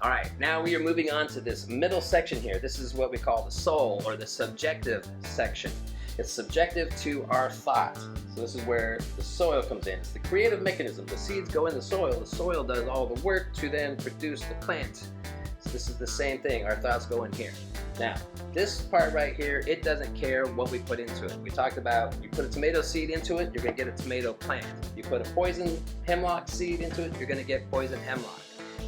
All right, now we are moving on to this middle section here. This is what we call the soul, or the subjective section. It's subjective to our thought. So this is where the soil comes in. It's the creative mechanism. The seeds go in the soil does all the work to then produce the plant. So this is the same thing, our thoughts go in here. Now, this part right here, it doesn't care what we put into it. We talked about, you put a tomato seed into it, you're gonna get a tomato plant. You put a poison hemlock seed into it, you're gonna get poison hemlock.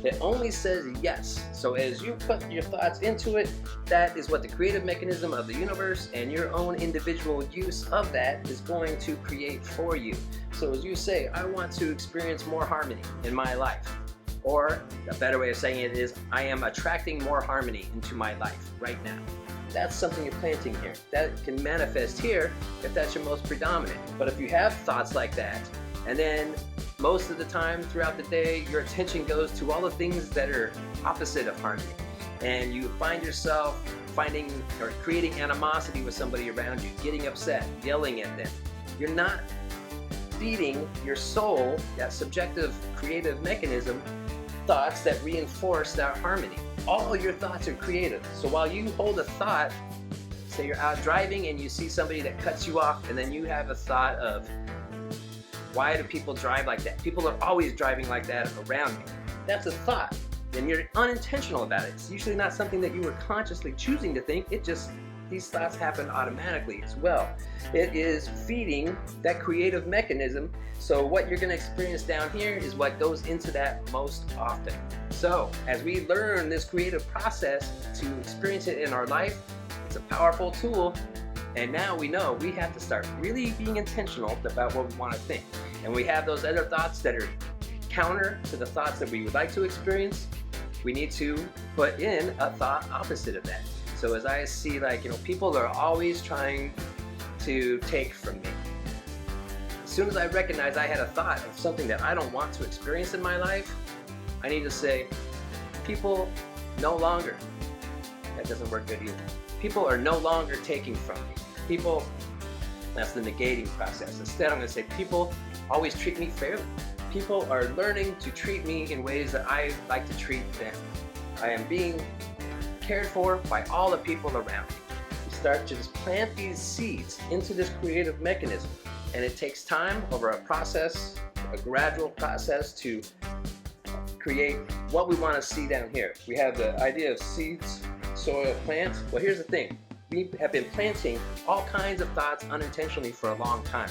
It only says yes. So as you put your thoughts into it, that is what the creative mechanism of the universe and your own individual use of that is going to create for you. So as you say, I want to experience more harmony in my life. Or a better way of saying it is, I am attracting more harmony into my life right now. That's something you're planting here. That can manifest here if that's your most predominant. But if you have thoughts like that, and then most of the time throughout the day, your attention goes to all the things that are opposite of harmony, and you find yourself finding or creating animosity with somebody around you, getting upset, yelling at them. You're not feeding your soul, that subjective creative mechanism, thoughts that reinforce that harmony. All your thoughts are creative. So while you hold a thought, say you're out driving and you see somebody that cuts you off, and then you have a thought of, why do people drive like that? People are always driving like that around me. That's a thought, and you're unintentional about it. It's usually not something that you were consciously choosing to think. It just, these thoughts happen automatically as well. It is feeding that creative mechanism. So what you're gonna experience down here is what goes into that most often. So as we learn this creative process to experience it in our life, it's a powerful tool. And now we know we have to start really being intentional about what we want to think. And we have those other thoughts that are counter to the thoughts that we would like to experience. We need to put in a thought opposite of that. So as I see, like, people are always trying to take from me. As soon as I recognize I had a thought of something that I don't want to experience in my life, I need to say, people no longer. That doesn't work good either. People are no longer taking from me. People, that's the negating process. Instead, I'm going to say people always treat me fairly. People are learning to treat me in ways that I like to treat them. I am being cared for by all the people around me. You start to just plant these seeds into this creative mechanism, and it takes time over a process, a gradual process, to create what we want to see down here. We have the idea of seeds, soil, plants. Well, here's the thing. We have been planting all kinds of thoughts unintentionally for a long time.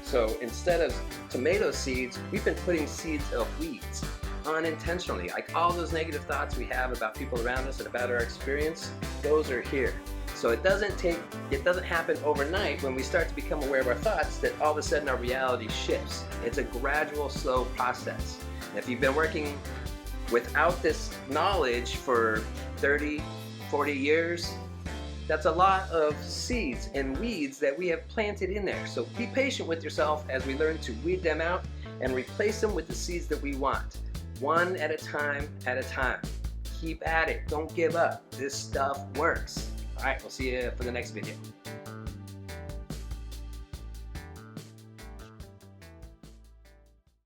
So instead of tomato seeds, we've been putting seeds of weeds unintentionally. Like all those negative thoughts we have about people around us and about our experience, those are here. So it doesn't happen overnight when we start to become aware of our thoughts that all of a sudden our reality shifts. It's a gradual, slow process. And if you've been working without this knowledge for 30, 40 years, that's a lot of seeds and weeds that we have planted in there. So be patient with yourself as we learn to weed them out and replace them with the seeds that we want. One at a time at a time. Keep at it. Don't give up. This stuff works. All right, we'll see you for the next video.